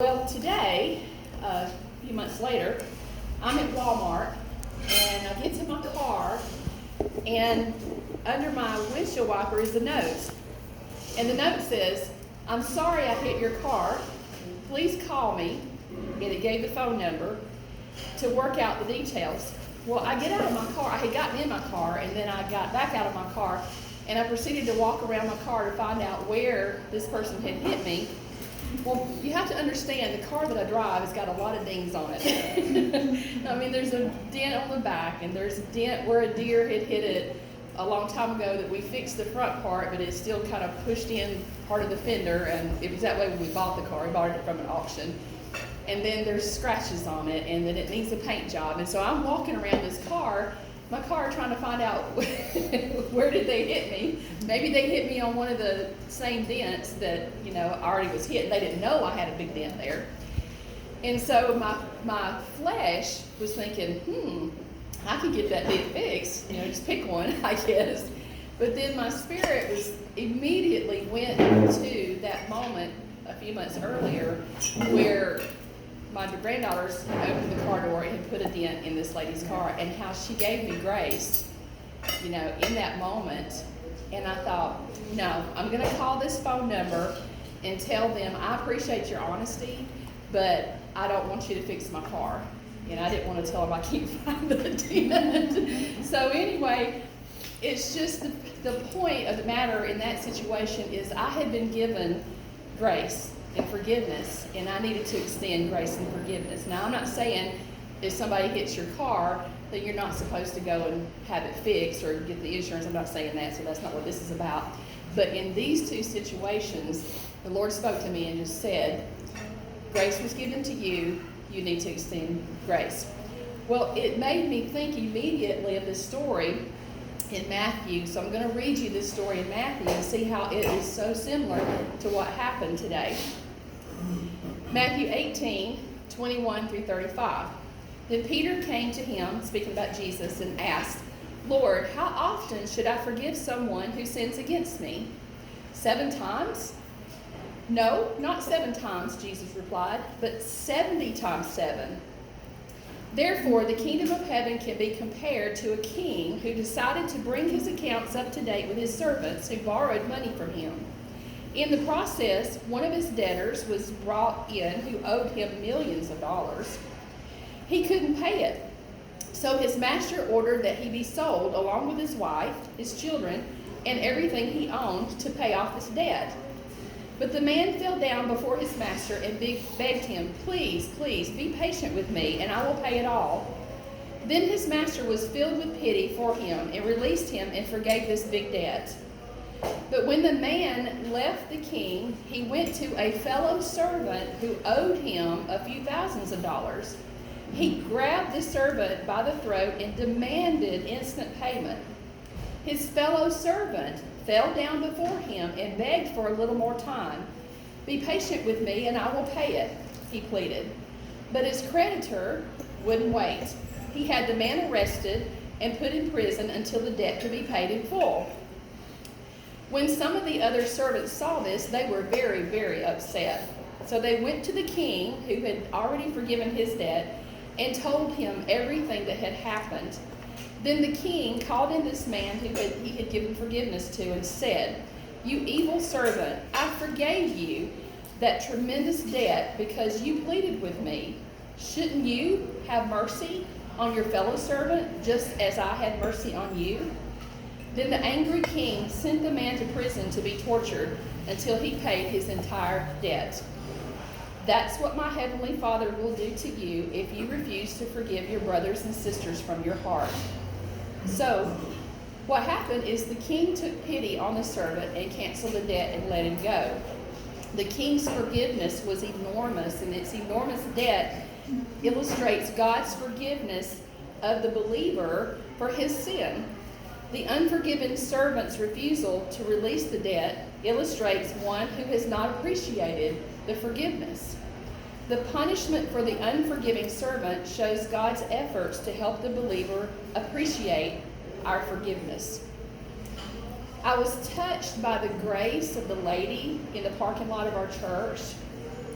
Well, today, a few months later, I'm at Walmart and I get to my car and under my windshield wiper is a note. And the note says, "I'm sorry I hit your car. Please call me." And it gave the phone number to work out the details. Well, I get out of my car. I had gotten in my car and then I got back out of my car and I proceeded to walk around my car to find out where this person had hit me. Well, you have to understand the car that I drive has got a lot of dings on it. I mean, there's a dent on the back, and there's a dent where a deer had hit it a long time ago that we fixed the front part, but it still kind of pushed in part of the fender, and it was that way when we bought the car. We bought it from an auction. And then there's scratches on it, and then it needs a paint job. And so I'm walking around my car trying to find out where did they hit me. Maybe they hit me on one of the same dents that, I already was hit. They didn't know I had a big dent there. And so my flesh was thinking, I could get that big fixed, just pick one, I guess. But then my spirit immediately went to that moment a few months earlier where my granddaughters opened the car door and had put a dent in this lady's car, and how she gave me grace, in that moment. And I thought, no, I'm going to call this phone number and tell them, I appreciate your honesty, but I don't want you to fix my car. And I didn't want to tell them I can't find the dent. So anyway, it's just the point of the matter in that situation is I had been given grace and forgiveness, and I needed to extend grace and forgiveness. Now, I'm not saying if somebody hits your car that you're not supposed to go and have it fixed or get the insurance. I'm not saying that, so that's not what this is about. But in these two situations, the Lord spoke to me and just said, grace was given to you, you need to extend grace. Well, it made me think immediately of this story in Matthew. So I'm going to read you this story in Matthew and see how it is so similar to what happened today. Matthew 18:21 through 35. Then Peter came to him, speaking about Jesus, and asked, "Lord, how often should I forgive someone who sins against me? 7 times? No, not 7 times, Jesus replied, but 70 times 7. Therefore, the kingdom of heaven can be compared to a king who decided to bring his accounts up to date with his servants who borrowed money from him. In the process, one of his debtors was brought in who owed him millions of dollars. He couldn't pay it, so his master ordered that he be sold along with his wife, his children, and everything he owned to pay off his debt. But the man fell down before his master and begged him, 'Please, please, be patient with me, and I will pay it all.' Then his master was filled with pity for him and released him and forgave this big debt. But when the man left the king, he went to a fellow servant who owed him a few thousands of dollars. He grabbed the servant by the throat and demanded instant payment. His fellow servant fell down before him and begged for a little more time. 'Be patient with me and I will pay it,' he pleaded. But his creditor wouldn't wait. He had the man arrested and put in prison until the debt could be paid in full. When some of the other servants saw this, they were very, very upset. So they went to the king, who had already forgiven his debt, and told him everything that had happened. Then the king called in this man who he had given forgiveness to and said, 'You evil servant, I forgave you that tremendous debt because you pleaded with me. Shouldn't you have mercy on your fellow servant just as I had mercy on you?' Then the angry king sent the man to prison to be tortured until he paid his entire debt. That's what my heavenly Father will do to you if you refuse to forgive your brothers and sisters from your heart." So what happened is the king took pity on the servant and canceled the debt and let him go. The king's forgiveness was enormous, and its enormous debt illustrates God's forgiveness of the believer for his sin. The unforgiven servant's refusal to release the debt illustrates one who has not appreciated the forgiveness. The punishment for the unforgiving servant shows God's efforts to help the believer appreciate our forgiveness. I was touched by the grace of the lady in the parking lot of our church.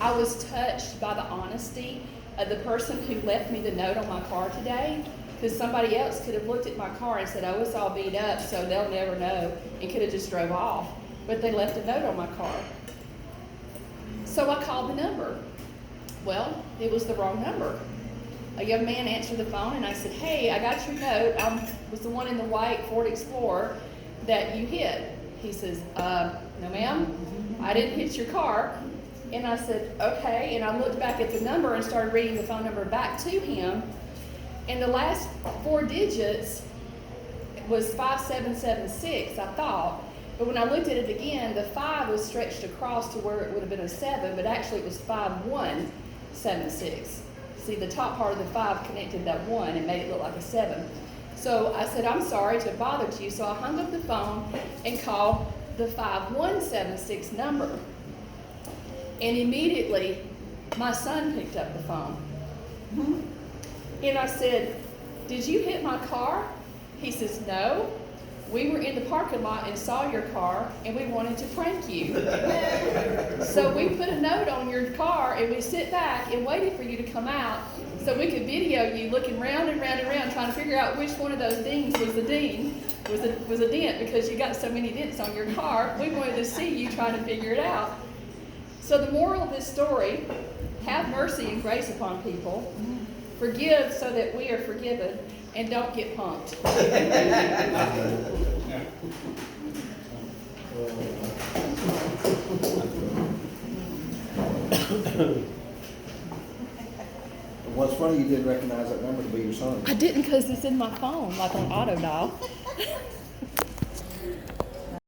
I was touched by the honesty of the person who left me the note on my car today, because somebody else could have looked at my car and said, oh, it's all beat up, so they'll never know, and could have just drove off. But they left a note on my car. So I called the number. Well, it was the wrong number. A young man answered the phone, and I said, hey, I got your note. I was the one in the white Ford Explorer that you hit. He says, no ma'am, I didn't hit your car. And I said, okay. And I looked back at the number and started reading the phone number back to him. And the last 4 digits was 5776, I thought. But when I looked at it again, the 5 was stretched across to where it would have been a 7, but actually it was 5176. See, the top part of the 5 connected that 1 and made it look like a 7. So I said, I'm sorry to have bothered you. So I hung up the phone and called the 5176 number. And immediately, my son picked up the phone. And I said, did you hit my car? He says, no. We were in the parking lot and saw your car, and we wanted to prank you. So we put a note on your car, and we sit back and waited for you to come out so we could video you looking round and round and round, trying to figure out which one of those dings was the ding, was a dent, because you got so many dents on your car. We wanted to see you trying to figure it out. So the moral of this story, have mercy and grace upon people. Forgive so that we are forgiven, and don't get punked. What's funny, you didn't recognize that number to be your son. I didn't, because it's in my phone, like on auto dial.